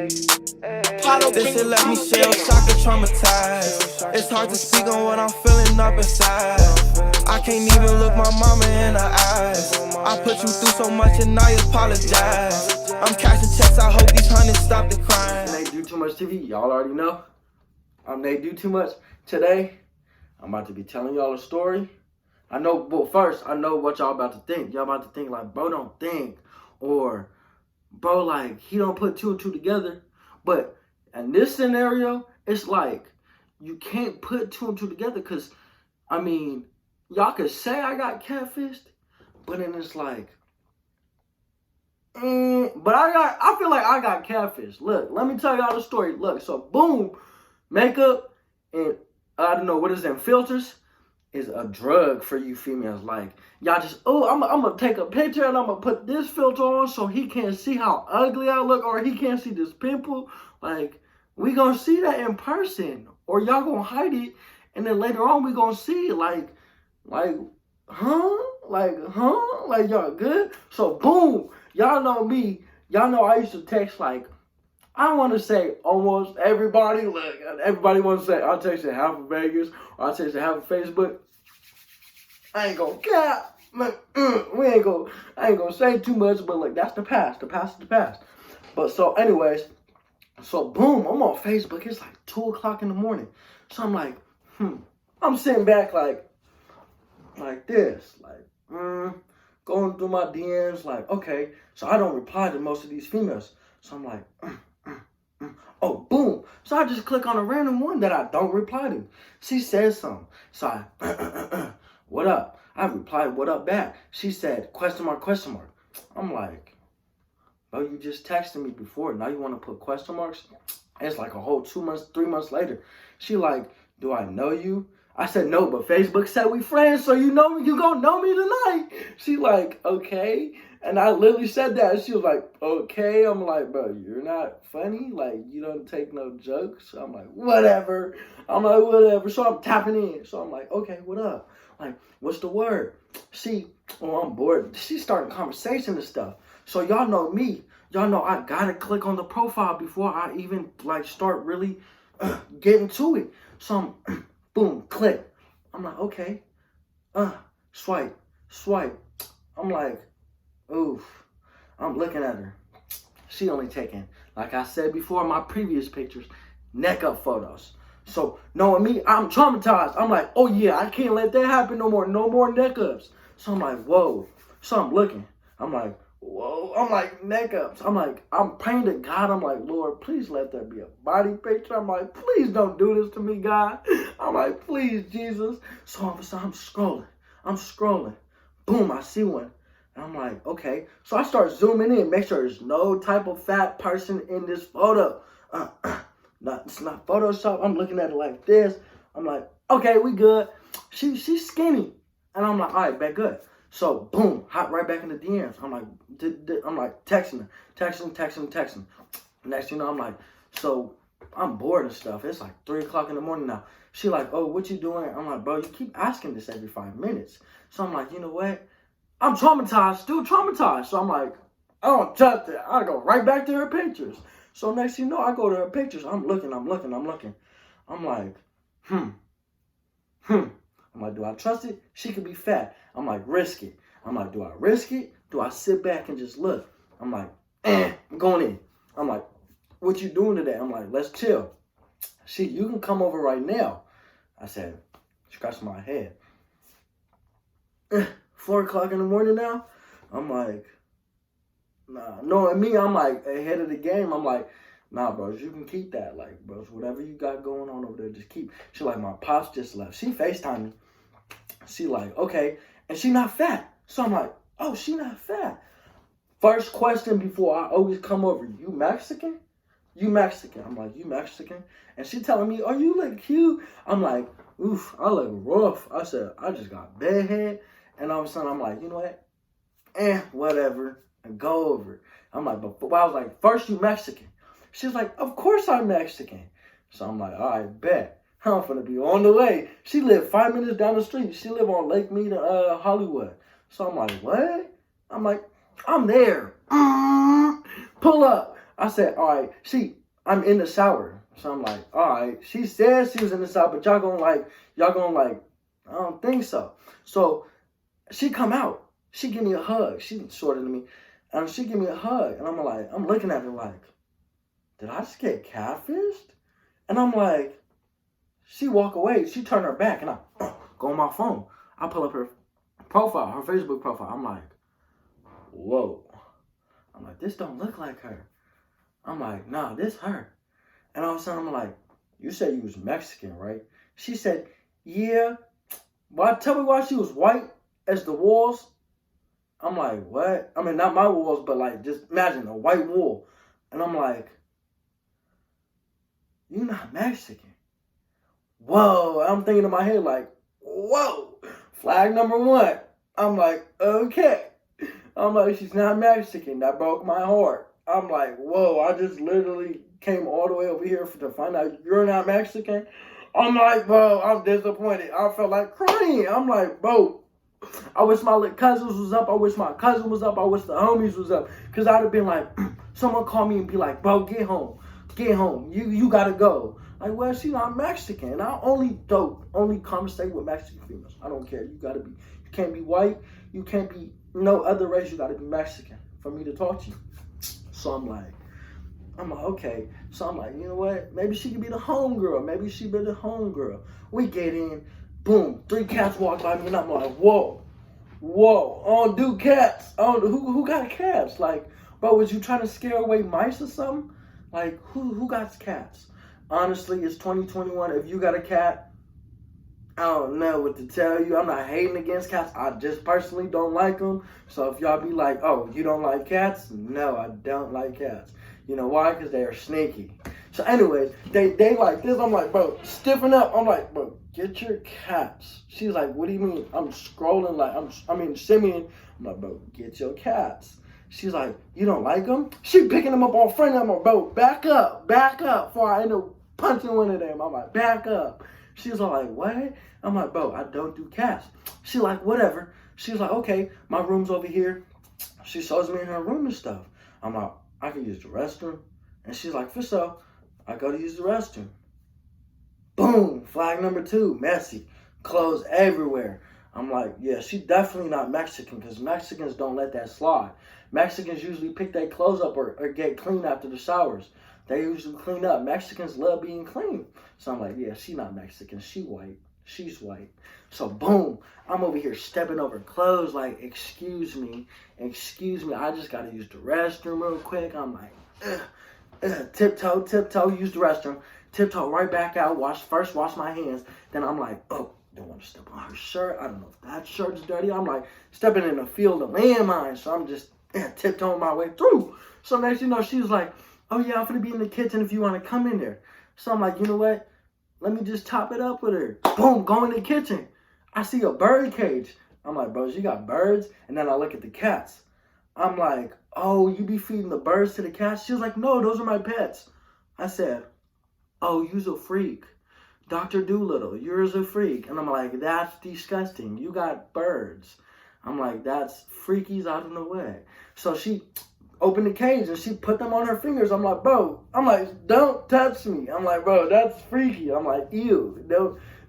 This shit let me shell shock and traumatized. It's hard to speak on what I'm feeling up inside. I can't even look my mama in the eyes. I put you through so much and I apologize. I'm cashing checks, I hope these hundreds stop the crime. They do too much TV, y'all already know. They do too much. Today, I'm about to be telling y'all a story. I know, well, first, I know what y'all about to think. Y'all about to think like, bro don't think, or bro, like, he don't put two and two together. But in this scenario, it's like, you can't put two and two together because, I mean, y'all could say I got catfished, but then it's like, but I feel like I got catfished. Look, let me tell y'all the story. Look, so boom, makeup and, I don't know, what is them, filters, is a drug for you females. Like, y'all just, oh, I'm gonna take a picture and I'm gonna put this filter on so he can't see how ugly I look, or he can't see this pimple. Like, we gonna see that in person, or y'all gonna hide it, and then later on we gonna see it. Like, huh? Like, y'all good? So boom, y'all know me. Y'all know I used to text like, I want to say almost everybody. Look, everybody wants to say, I'll text it half of Vegas, or I'll text it half of Facebook. I ain't gonna cap. I ain't gonna say too much, but look, that's the past. The past is the past. But so anyways, so boom, I'm on Facebook. It's like 2 o'clock in the morning. So I'm like, I'm sitting back like this, like, going through my DMs, like, okay. So I don't reply to most of these females. So I'm like, oh, boom. So I just click on a random one that I don't reply to. She says something. So I, what up? I replied, what up back? She said, question mark, question mark. I'm like, bro, you just texted me before. Now you want to put question marks? It's like a whole 2 months, 3 months later. She like, do I know you? I said, no, but Facebook said we friends, so you know me, you gonna know me tonight. She like, okay. And I literally said that. And she was like, okay. I'm like, bro, you're not funny. Like, you don't take no jokes. I'm like, whatever. So I'm tapping in. So I'm like, okay, what up? Like, what's the word? I'm bored. She's starting conversation and stuff. So y'all know me. Y'all know I gotta click on the profile before I even like start really getting to it. So I'm, boom, click. I'm like, okay. Swipe. I'm like, oof. I'm looking at her. She only taking, like I said before in my previous pictures, neck up photos. So knowing me, I'm traumatized. I'm like, oh yeah, I can't let that happen no more. No more neck ups. So I'm like, whoa. So I'm looking. I'm like, whoa. I'm like, neck ups. I'm like, I'm praying to God. I'm like, Lord, please let there be a body picture. I'm like, please don't do this to me, God. I'm like, please, Jesus. So I'm scrolling. Boom, I see one. And I'm like, okay. So I start zooming in, make sure there's no type of fat person in this photo. It's not Photoshop. I'm looking at it like this. I'm like, okay, we good. She's skinny. And I'm like, all right, bet good. So boom, hop right back in the DMs. I'm like texting her. Next thing you know, I'm like, so I'm bored and stuff. It's like 3 o'clock in the morning now. She like, oh, what you doing? I'm like, bro, you keep asking this every 5 minutes. So I'm like, you know what? I'm traumatized, still traumatized. So I'm like, I don't touch it. I go right back to her pictures. So next thing you know, I go to her pictures. I'm looking. I'm like, I'm like, do I trust it? She could be fat. I'm like, risk it. I'm like, do I risk it? Do I sit back and just look? I'm like, I'm going in. I'm like, what you doing today? I'm like, let's chill. You can come over right now. I said, scratch my head. 4 o'clock in the morning now? I'm like, nah. Knowing me, I'm like ahead of the game. I'm like, nah, bros, you can keep that. Like, bros, whatever you got going on over there, just keep. She like, my pops just left. She FaceTimed me. She like, okay. And she not fat. So I'm like, oh, she not fat. First question before I always come over, you Mexican? You Mexican. I'm like, you Mexican? And she telling me, oh, you look cute. I'm like, oof, I look rough. I said, I just got bedhead. And all of a sudden, I'm like, you know what? Whatever. And go over it. I'm like, but I was like, first you Mexican. She's like, of course I'm Mexican. So I'm like, all right, bet. I'm finna be on the way. She lived 5 minutes down the street. She lived on Lake Mead, Hollywood. So I'm like, what? I'm like, I'm there. Pull up. I said, all right, I'm in the shower. So I'm like, all right. She said she was in the shower, but y'all gonna like, I don't think so. So she come out. She give me a hug. She shorter than me. And she give me a hug. And I'm looking at her like, did I just get catfished? And I'm like, she walk away. She turn her back. And I go on my phone. I pull up her profile, her Facebook profile. I'm like, whoa. I'm like, this don't look like her. I'm like, nah, this her. And all of a sudden, I'm like, you said you was Mexican, right? She said, yeah. Why? Tell me why she was white as the walls. I'm like, what? I mean, not my walls, but like, just imagine a white wall. And I'm like, you're not Mexican. Whoa. I'm thinking in my head like, whoa. Flag number one. I'm like, okay. I'm like, she's not Mexican. That broke my heart. I'm like, whoa, I just literally came all the way over here to find out you're not Mexican. I'm like, bro, I'm disappointed. I felt like crying. I'm like, bro, I wish my cousins was up. I wish my cousin was up. I wish the homies was up. Because I'd have been like, someone call me and be like, bro, get home. Get home. You got to go. Like, well, she's not Mexican. And I only conversate with Mexican females. I don't care. You can't be white. You can't be no other race. You got to be Mexican for me to talk to you. So I'm like, okay. So I'm like, you know what? Maybe she could be the homegirl. Maybe she be the homegirl. We get in, boom, 3 cats walk by me, and I'm like, whoa, I don't do cats. Who got cats? Like, bro, was you trying to scare away mice or something? Like, who got cats? Honestly, it's 2021. If you got a cat, I don't know what to tell you. I'm not hating against cats. I just personally don't like them. So if y'all be like, oh, you don't like cats? No, I don't like cats. You know why? Because they are sneaky. So anyways, they like this. I'm like, bro, stiffen up. I'm like, bro, get your cats. She's like, what do you mean? I'm scrolling like, shimmying. I'm like, bro, get your cats. She's like, you don't like them? She picking them up on front of them. Bro, back up before I end up punching one of them. I'm like, back up. She's all like, what? I'm like, bro, I don't do cats. She's like, whatever. She's like, okay, my room's over here. She shows me in her room and stuff. I'm like, I can use the restroom. And she's like, for sure. I go to use the restroom. Boom, flag number 2, messy. Clothes everywhere. I'm like, yeah, she definitely not Mexican because Mexicans don't let that slide. Mexicans usually pick their clothes up or get clean after the showers. They usually clean up. Mexicans love being clean. So I'm like, yeah, she not Mexican. She white. She's white. So boom, I'm over here stepping over clothes like, excuse me. I just got to use the restroom real quick. I'm like, tiptoe, use the restroom. Tiptoe right back out. Wash my hands. Then I'm like, oh, don't want to step on her shirt. I don't know if that shirt's dirty. I'm like stepping in a field of landmines. So I'm just tiptoeing my way through. So next you know, she's like, oh yeah, I'm gonna be in the kitchen if you want to come in there. So I'm like, you know what? Let me just top it up with her. Boom, go in the kitchen. I see a bird cage. I'm like, bro, you got birds? And then I look at the cats. I'm like, oh, you be feeding the birds to the cats? She was like, no, those are my pets. I said, oh, you's a freak. Dr. Doolittle, you're a freak. And I'm like, that's disgusting. You got birds. I'm like, that's freakies out in the way. So she opened the cage and she put them on her fingers. I'm like, don't touch me. I'm like, bro, that's freaky. I'm like, ew.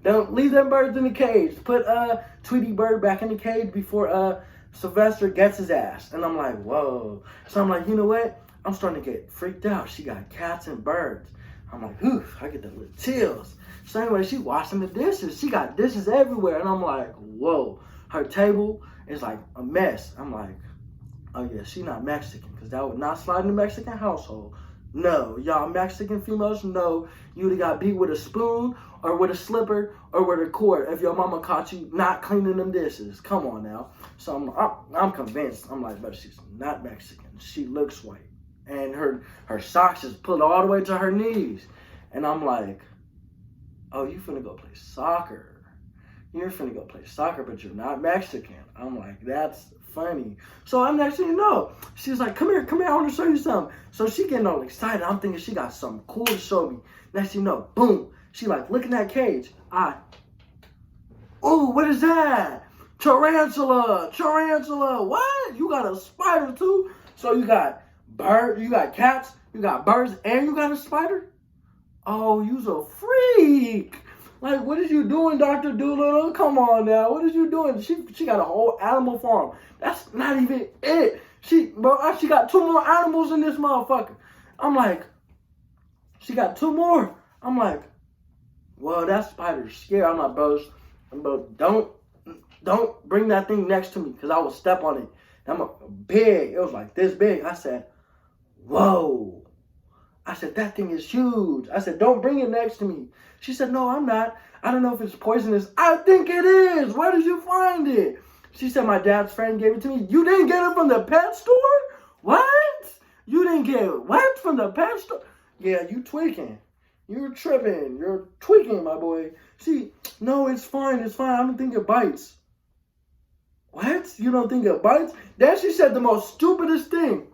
Don't leave them birds in the cage. Put Tweety Bird back in the cage before Sylvester gets his ass. And I'm like, whoa. So I'm like, you know what? I'm starting to get freaked out. She got cats and birds. I'm like, oof, I get the little chills. So anyway, she washing the dishes. She got dishes everywhere. And I'm like, whoa. Her table is like a mess. I'm like, oh yeah, she not Mexican. Because that would not slide in a Mexican household. No, y'all Mexican females know you would have got beat with a spoon or with a slipper or with a cord if your mama caught you not cleaning them dishes. Come on now. So I'm convinced. I'm like, but she's not Mexican. She looks white. And her socks is pulled all the way to her knees. And I'm like, oh, you finna go play soccer. You're finna go play soccer, but you're not Mexican. I'm like, that's funny. So I'm next thing you know, she's like, come here, I want to show you something. So she getting all excited. I'm thinking she got something cool to show me. Next thing you know, boom. She like, look in that cage. Oh, what is that? Tarantula. What? You got a spider too? So you got bird, you got cats, you got birds, and you got a spider? Oh, you's a freak. Like, what is you doing, Dr. Doolittle? Come on now. What is you doing? She got a whole animal farm. That's not even it. She got 2 more animals in this motherfucker. I'm like, she got 2 more. I'm like, well, that spider's scared. I'm like, bro, don't bring that thing next to me because I will step on it. I'm big. It was like this big. I said, whoa. I said, that thing is huge. I said, don't bring it next to me. She said, no, I'm not. I don't know if it's poisonous. I think it is. Where did you find it? She said, my dad's friend gave it to me. You didn't get it from the pet store? What? You didn't get it what from the pet store? Yeah, you tweaking. You're tripping. You're tweaking, my boy. See, no, it's fine. It's fine. I don't think it bites. What? You don't think it bites? Then she said the most stupidest thing.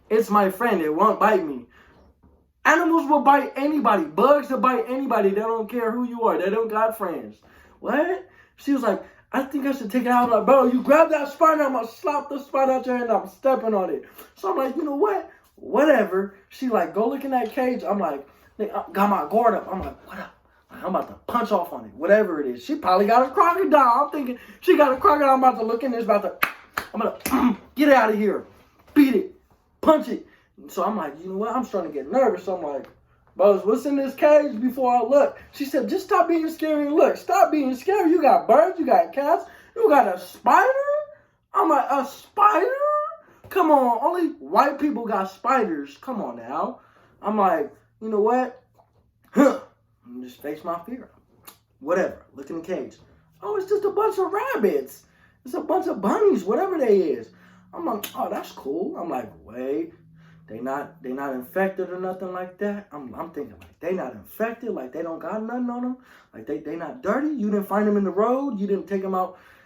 It's my friend. It won't bite me. Animals will bite anybody. Bugs will bite anybody. They don't care who you are. They don't got friends. What? She was like, I think I should take it out. I'm like, bro, you grab that spider. I'm going to slap the spider out your hand. I'm stepping on it. So I'm like, you know what? Whatever. She like, go look in that cage. I'm like, I got my guard up. I'm like, what up? I'm about to punch off on it. Whatever it is. She probably got a crocodile. I'm thinking she got a crocodile. I'm about to look in this. I'm going to get it out of here. Beat it. Punch it. So I'm like, you know what? I'm starting to get nervous. So I'm like, bros, what's in this cage before I look? She said, just stop being scary and look. Stop being scary. You got birds. You got cats. You got a spider? I'm like, a spider? Come on. Only white people got spiders. Come on now. I'm like, you know what? I'm just face my fear. Whatever. Look in the cage. Oh, it's just a bunch of rabbits. It's a bunch of bunnies, whatever they is. I'm like, oh, that's cool. I'm like, wait. They not infected or nothing like that. I'm thinking like they not infected, like they don't got nothing on them, like they not dirty. You didn't find them in the road. You didn't take them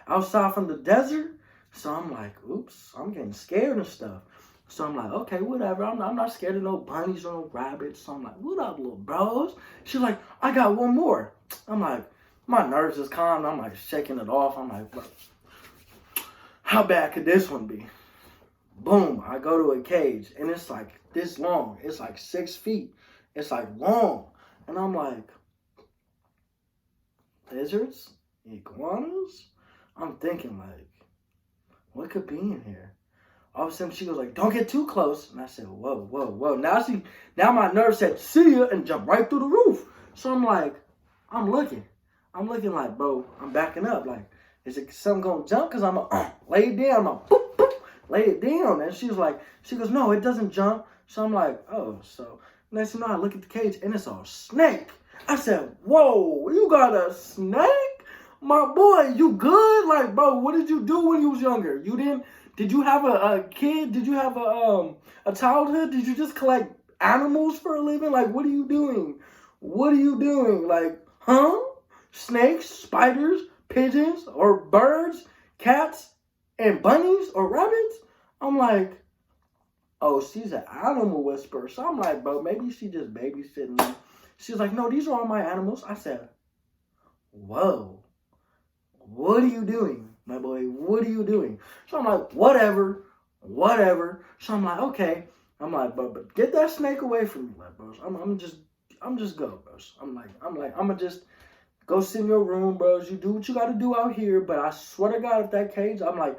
outside from the desert. So I'm like, oops, I'm getting scared and stuff. So I'm like, okay, whatever. I'm not scared of no bunnies or no rabbits. So I'm like, what up, little bros? She's like, I got one more. I'm like, my nerves is calm. I'm like shaking it off. I'm like, how bad could this one be? Boom, I go to a cage, and it's like this long. It's like 6 feet. It's like long. And I'm like, lizards? Iguanas? I'm thinking like, what could be in here? All of a sudden, she goes like, don't get too close. And I said, whoa, whoa, whoa. Now my nerve said, see ya, and jumped right through the roof. So I'm like, I'm looking like, bro, I'm backing up. Like, is it something going to jump? Because I'm going to lay it down. I'm going to boop, boop. Lay it down. And she goes, no, it doesn't jump. So I'm like, oh, so next thing you know, I look at the cage and it's a snake. I said, whoa, you got a snake? My boy, you good? Like, bro, what did you do when you was younger? Did you have a kid? Did you have a childhood? Did you just collect animals for a living? Like, what are you doing? What are you doing? Like, huh? Snakes, spiders, pigeons, or birds, cats, and bunnies or rabbits? I'm like, oh, she's an animal whisperer. So I'm like, bro, maybe she just babysitting me. She's like, no, these are all my animals. I said, whoa, what are you doing, my boy? What are you doing? So I'm like, whatever. So I'm like, okay. I'm like, but get that snake away from me, like, bros. I'm just go, bros. I'm gonna just go sit in your room, bros. You do what you gotta do out here. But I swear to God, if that cage, I'm like,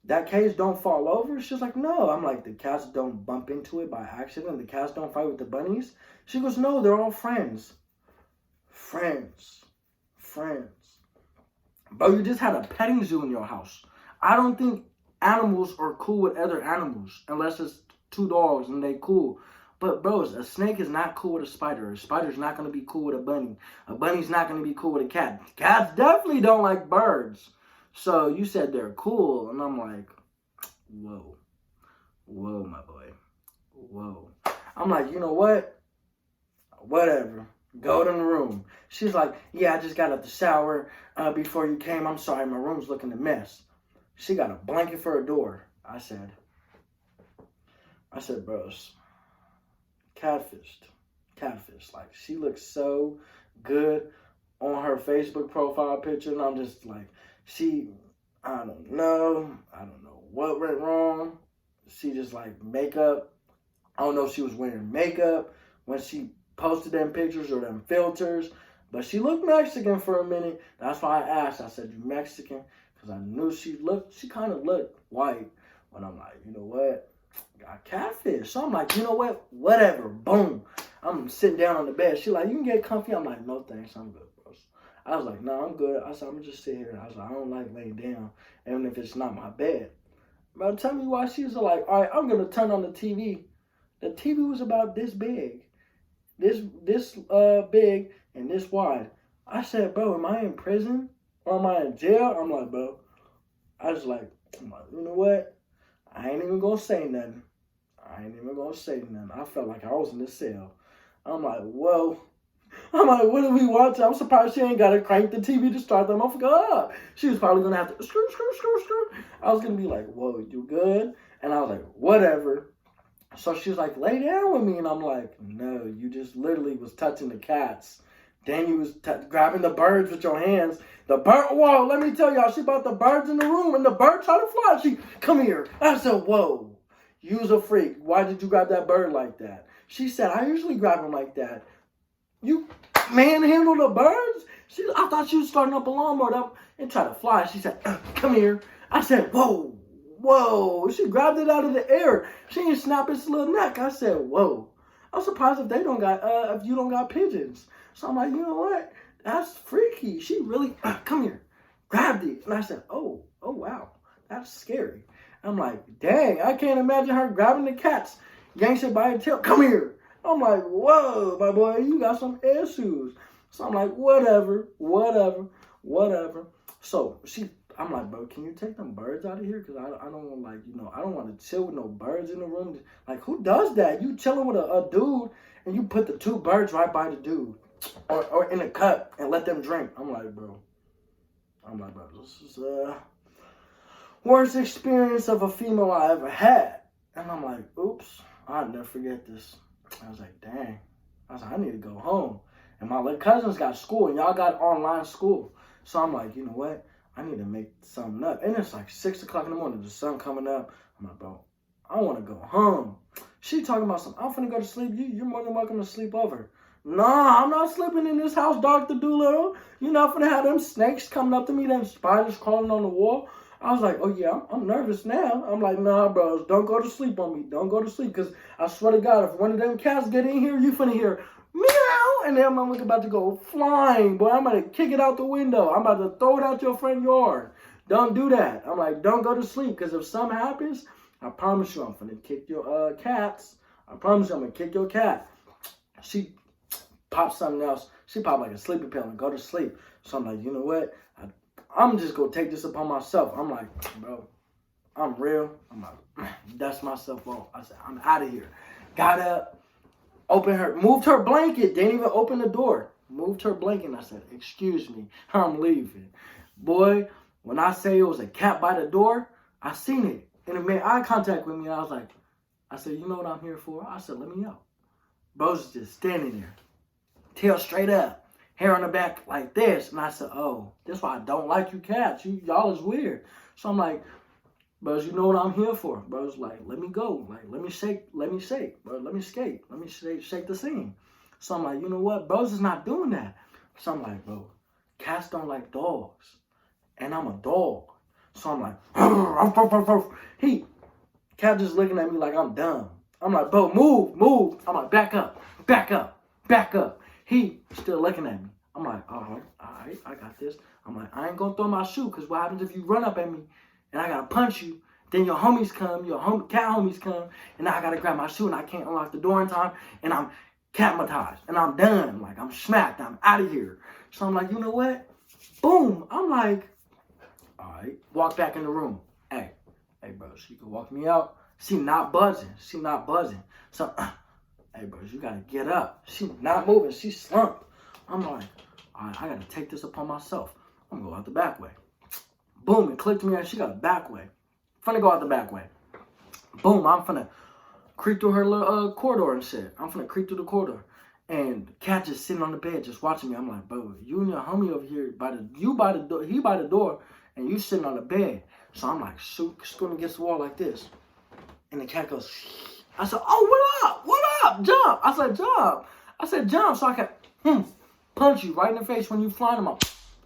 that cage don't fall over? She's like, no. I'm like, the cats don't bump into it by accident. The cats don't fight with the bunnies? She goes, no, they're all friends. Friends. Bro, you just had a petting zoo in your house. I don't think animals are cool with other animals unless it's 2 dogs and they cool. But bros, a snake is not cool with a spider. A spider's not going to be cool with a bunny. A bunny's not going to be cool with a cat. Cats definitely don't like birds. So you said they're cool. And I'm like, whoa. Whoa, my boy. Whoa. I'm like, you know what? Whatever. Go to the room. She's like, yeah, I just got out the shower before you came. I'm sorry, my room's looking a mess. She got a blanket for a door. I said, bros, catfished. Like, she looks so good on her Facebook profile picture. And I'm just like, I don't know what went wrong. She just like makeup I don't know if she was wearing makeup when she posted them pictures or them filters, but she looked Mexican for a minute. That's why I asked. I said, "You Mexican?" Because I knew she kind of looked white. But I'm like, you know what? Got catfish. So I'm like, you know what? Whatever. Boom. I'm sitting down on the bed. She like, you can get comfy. I'm like, no thanks. I'm good, bro. I was like, no, I'm good. I said, I'm going to just sit here. I was like, I don't like laying down, even if it's not my bed. But tell me why. She was like, all right, I'm going to turn on the TV. The TV was about this big. This big and this wide. I said, bro, am I in prison or am I in jail? I'm like, bro. I'm like, you know what? I ain't even gonna say nothing. I felt like I was in the cell. I'm like, whoa. I'm like, what are we watching? I'm surprised she ain't got to crank the TV to start that motherfucker up. She was probably gonna have to screw. I was gonna be like, whoa, you good? And I was like, whatever. So she was like, lay down with me. And I'm like, no, you just literally was touching the cats. Then you was grabbing the birds with your hands. The bird, whoa, let me tell y'all, she brought the birds in the room and the bird tried to fly. She, come here. I said, whoa, you was a freak. Why did you grab that bird like that? She said, I usually grab them like that. You manhandle the birds? I thought she was starting up a lawnmower and tried to fly. She said, come here. I said, whoa. She grabbed it out of the air. She didn't snap its little neck. I said, whoa. I'm surprised if you don't got pigeons. So I'm like, you know what? That's freaky. She really, come here, grabbed it. And I said, oh, wow. That's scary. I'm like, dang, I can't imagine her grabbing the cats, yanks it by the tail. Come here. I'm like, whoa, my boy, you got some issues. So I'm like, whatever. So I'm like, bro, can you take them birds out of here? Because I don't want, like, I don't want to chill with no birds in the room. Like, who does that? You chilling with a dude and you put the 2 birds right by the dude or in a cup and let them drink. I'm like, bro, this is worst experience of a female I ever had. And I'm like, oops, I'll never forget this. I was like, dang. I was like, I need to go home. And my little cousins got school and y'all got online school. So I'm like, you know what? I need to make something up. And it's like 6 o'clock in the morning. The sun coming up. I'm like, bro, I want to go home. She talking about something. I'm finna go to sleep. You're more than welcome to sleep over. Nah, I'm not sleeping in this house, Dr. Doolittle. You're not finna have them snakes coming up to me, them spiders crawling on the wall. I was like, oh yeah, I'm nervous now. I'm like, nah, bros, don't go to sleep on me. Don't go to sleep, because I swear to God, if one of them cats get in here, you finna hear meow, and then I'm about to go flying. Boy, I'm about to kick it out the window. I'm about to throw it out your front yard. Don't do that. I'm like, don't go to sleep, because if something happens, I promise you I'm finna kick your cats. I promise you I'm gonna kick your cat. She popped something else. She popped like a sleeping pill and go to sleep. So I'm like, you know what? I'm just gonna take this upon myself. I'm like, bro, I'm real. I'm like, dust myself off. I said, I'm out of here. Got up, moved her blanket. Didn't even open the door. Moved her blanket. And I said, excuse me, I'm leaving. Boy, when I say it was a cat by the door, I seen it. And it made eye contact with me. And I said, you know what I'm here for? I said, let me out. Bro's just standing there, tail straight up. Hair on the back like this. And I said, oh, that's why I don't like you cats. Y'all is weird. So I'm like, bros, you know what I'm here for? Bro's like, let me go. Like, let me shake, bro. Let me skate. Let me shake the scene. So I'm like, you know what? Bros is not doing that. So I'm like, bro, cats don't like dogs. And I'm a dog. So I'm like, cat just looking at me like I'm dumb. I'm like, bro, move. I'm like, back up. He still looking at me. I'm like, all right, I got this. I'm like, I ain't gonna throw my shoe, because what happens if you run up at me and I gotta punch you? Then your homies come, cat homies come, and now I gotta grab my shoe and I can't unlock the door in time, and I'm catmatized, and I'm done. Like, I'm smacked, I'm out of here. So I'm like, you know what? Boom. I'm like, all right, walk back in the room. Hey, bro, she can walk me out. She not buzzing. So, hey, bro, you gotta get up. She not moving. She slumped. I'm like, all right, I gotta take this upon myself. I'm gonna go out the back way. Boom, it clicked me, and she got a back way. Finna go out the back way. Boom, I'm finna creep through her little corridor and shit. I'm finna creep through the corridor. And Cat just sitting on the bed, just watching me. I'm like, bro, you and your homie over here, he by the door, and you sitting on the bed. So I'm like, scooting against the wall like this. And the cat goes, I said, oh, what up? What up? Jump. I said, jump. I said, jump so I can punch you right in the face when you flying. I'm like,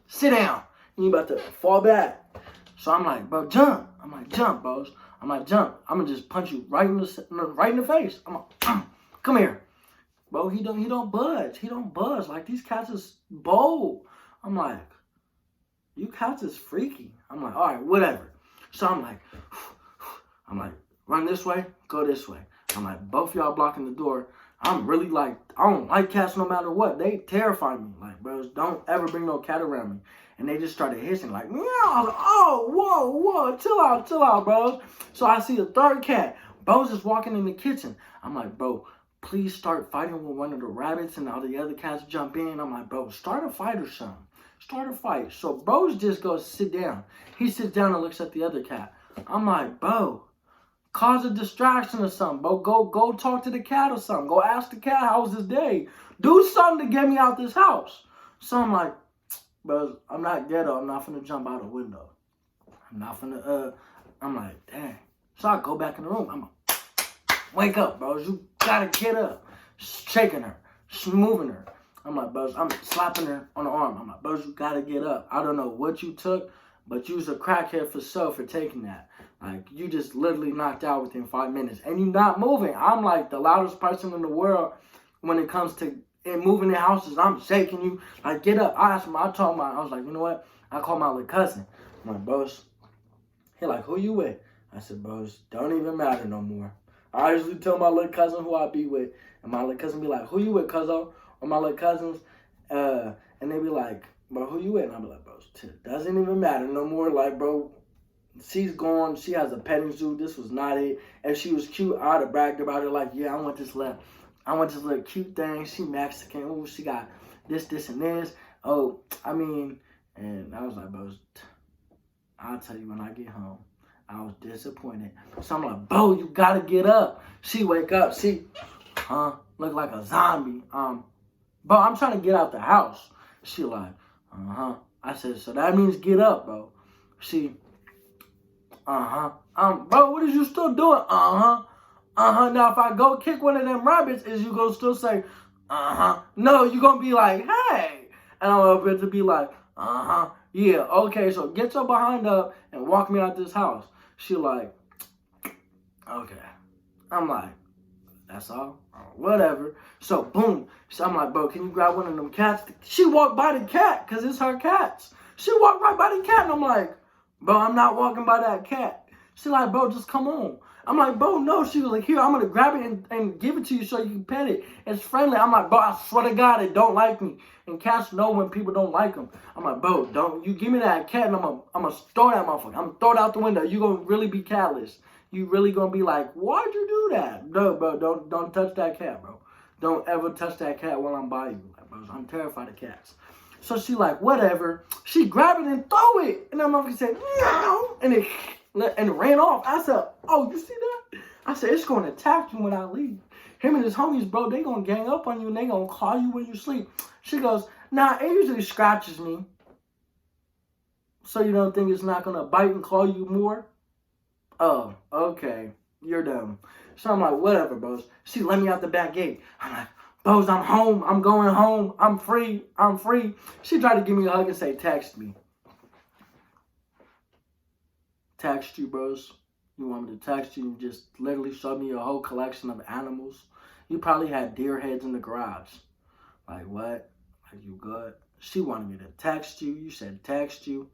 sit down. And you about to fall back. So I'm like, bro, jump. I'm like, jump, bros. I'm like, jump. I'm going to just punch you right in the face. I'm like, come here. Bro, he don't budge. He don't budge. Like, these cats is bold. I'm like, you cats is freaky. I'm like, all right, whatever. So I'm like, run this way, go this way. I'm like, both y'all blocking the door. I'm really like, I don't like cats no matter what. They terrify me. Like, bros, don't ever bring no cat around me. And they just started hissing like, meow. I was like, oh, whoa, chill out, bros. So I see a third cat. Bros is walking in the kitchen. I'm like, bro, please start fighting with one of the rabbits and all the other cats jump in. I'm like, bro, start a fight or something. Start a fight. So bros just goes sit down. He sits down and looks at the other cat. I'm like, bro, cause a distraction or something, bro. Go talk to the cat or something. Go ask the cat how was his day. Do something to get me out this house. So I'm like, bro, I'm not ghetto. I'm not finna jump out a window. I'm like, dang. So I go back in the room. I'm like, wake up, bro. You gotta get up. Shaking her. Moving her. I'm like, bro, I'm slapping her on the arm. I'm like, bro, you gotta get up. I don't know what you took, but you was a crackhead for taking that. Like, you just literally knocked out within 5 minutes. And you not moving. I'm like the loudest person in the world when it comes to moving in houses. I'm shaking you. Like, get up. I was like, you know what? I called my little cousin. I'm like, bros. He like, who you with? I said, bros, don't even matter no more. I usually tell my little cousin who I be with. And my little cousin be like, who you with, cuzzo? Or my little cousins. And they be like, bro, who you with? And I be like, bro, it doesn't even matter no more. Like, bro, she's gone. She has a petting zoo. This was not it. If she was cute, I'd have bragged about her. Like, yeah, I want this little cute thing. She Mexican. Oh, she got this, and this. Oh, I mean, and I was like, bro, I'll tell you when I get home. I was disappointed. So I'm like, bro, you gotta get up. She wake up. She, look like a zombie. Bro, I'm trying to get out the house. She like, I said, so that means get up, bro. She, bro, what is you still doing? Now, if I go kick one of them rabbits, is you gonna still say, No, you gonna be like, hey. And I'm about to be like, yeah, okay, so get your behind up and walk me out this house. She like, okay. I'm like, that's all? Whatever. So, boom. So I'm like, bro, can you grab one of them cats? She walked by the cat, because it's her cats. She walked right by the cat, and I'm like, bro, I'm not walking by that cat. She like, bro, just come on. I'm like, bro, no. She was like, here, I'm going to grab it and give it to you so you can pet it. It's friendly. I'm like, bro, I swear to God, it don't like me. And cats know when people don't like them. I'm like, bro, don't you give me that cat, and I'm gonna throw that motherfucker. I'm going to throw it out the window. You going to really be catless. You really gonna be like, why'd you do that? No, bro, don't touch that cat, bro. Don't ever touch that cat while I'm by you. Like, bro, I'm terrified of cats. So she like, whatever. She grabbed it and throw it. And that motherfucker said, meow. And it ran off. I said, oh, you see that? I said, it's gonna attack you when I leave. Him and his homies, bro, they gonna gang up on you and they gonna call you when you sleep. She goes, nah, it usually scratches me. So you don't think it's not gonna bite and claw you more? Oh, okay. You're dumb. So I'm like, whatever, bros. She let me out the back gate. I'm like, bros, I'm home. I'm going home. I'm free. She tried to give me a hug and say, text me. Text you, bros. You want me to text you and just literally show me your whole collection of animals? You probably had deer heads in the garage. Like, what? Are you good? She wanted me to text you. You said text you.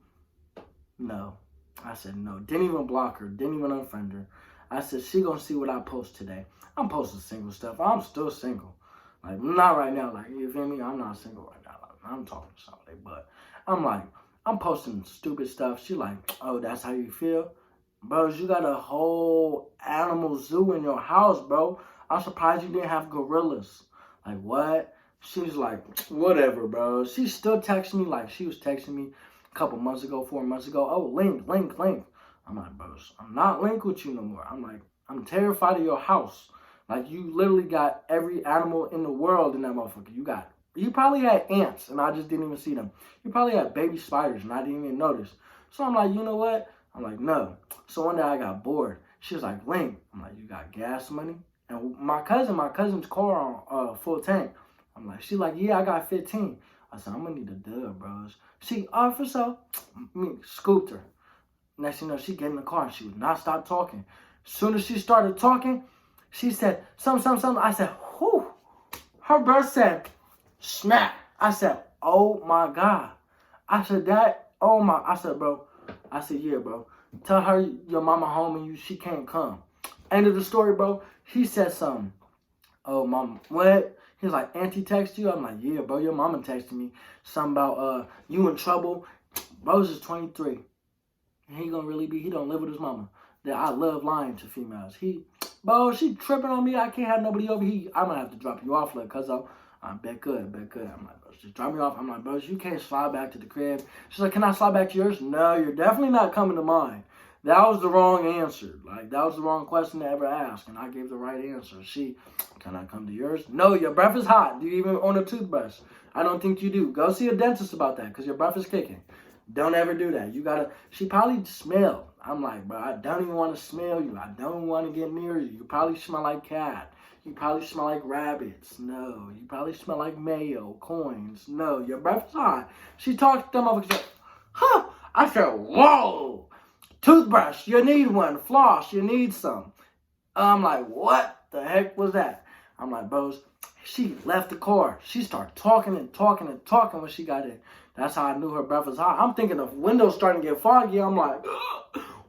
No. I said no. Didn't even block her. Didn't even unfriend her. I said, she gonna see what I post today. I'm posting single stuff. I'm still single. Like, not right now. Like, you feel me? I'm not single right now. Like, I'm talking to somebody. But I'm like, I'm posting stupid stuff. She like, oh, that's how you feel? Bro, you got a whole animal zoo in your house, bro. I'm surprised you didn't have gorillas. Like, what? She's like, whatever, bro. She's still texting me like she was texting me couple months ago, 4 months ago. Oh, link. I'm like, bros, I'm not linked with you no more. I'm like, I'm terrified of your house. Like, you literally got every animal in the world in that motherfucker. You probably had ants, and I just didn't even see them. You probably had baby spiders, and I didn't even notice. So I'm like, you know what? I'm like, no. So one day I got bored. She was like, link. I'm like, you got gas money? And my cousin's car on full tank. I'm like, she like, yeah, I got 15. I said, I'm gonna need a dub, bros. She offered so, scooped her. Next thing you know, she get in the car and she would not stop talking. As soon as she started talking, she said, something. I said, whew. Her breath said, smack. I said, oh my God. I said, I said, bro. I said, yeah, bro. Tell her your mama home and she can't come. End of the story, bro. He said something. Oh, mama, what? He's like, auntie text you? I'm like, yeah, bro, your mama texted me. Something about you in trouble. Bro's is 23. He don't live with his mama. That I love lying to females. Bro, she tripping on me. I can't have nobody over here. I'm gonna have to drop you off, like, cause I'm bet good. I'm like, bro, just drop me off. I'm like, bro, you can't slide back to the crib. She's like, can I slide back to yours? No, you're definitely not coming to mine. That was the wrong answer. Like, that was the wrong question to ever ask, and I gave the right answer. Can I come to yours? No, your breath is hot. Do you even own a toothbrush? I don't think you do. Go see a dentist about that, because your breath is kicking. Don't ever do that. She probably smelled. I'm like, bro, I don't even want to smell you. I don't want to get near you. You probably smell like cat. You probably smell like rabbits. No. You probably smell like mayo, coins. No. Your breath is hot. She talked to them over. Huh. I said, whoa. Toothbrush, you need one. Floss, you need some. I'm like, what the heck was that? I'm like, bros, she left the car. She started talking when she got in. That's how I knew her breath was hot. I'm thinking the window's starting to get foggy. I'm like,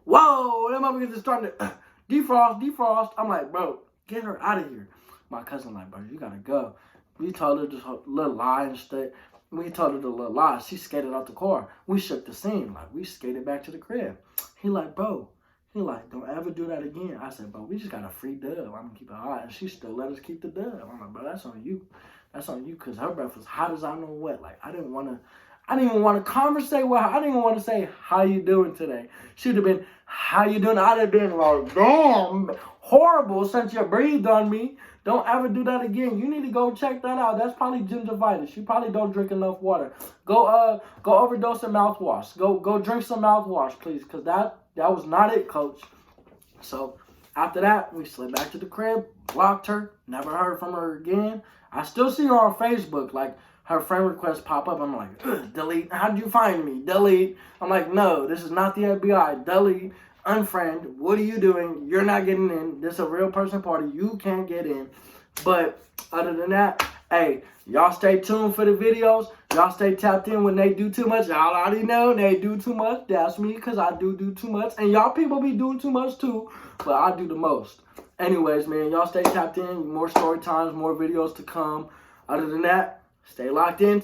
whoa, that motherfucker is starting to defrost. I'm like, bro, get her out of here. My cousin like, bro, you gotta go. We told her this little lie and stuff. We told her the little lie. She skated out the car. We shook the scene. Like, we skated back to the crib. He like, bro. He like, don't ever do that again. I said, bro, we just got a free dub. I'm going to keep it hot. And she still let us keep the dub. I'm like, bro, that's on you. That's on you, because her breath was hot as I know what. Like, I didn't even want to conversate with her. I didn't even want to say, how you doing today? She'd have been, how you doing? I'd have been like, damn, horrible since you breathed on me. Don't ever do that again. You need to go check that out. That's probably gingivitis. You probably don't drink enough water. Go overdose some mouthwash. Go drink some mouthwash, please, because that was not it, coach. So after that, we slid back to the crib, blocked her, never heard from her again. I still see her on Facebook, like her friend requests pop up. I'm like, delete. How did you find me? Delete. I'm like, no, this is not the FBI. Delete. Unfriend. What are you doing? You're not getting in. This is a real person party. You can't get in. But other than that, hey, y'all stay tuned for the videos. Y'all stay tapped in when they do too much. Y'all already know they do too much. That's me, because I do too much. And y'all people be doing too much too. But I do the most. Anyways, man, y'all stay tapped in. More story times, more videos to come. Other than that, stay locked in.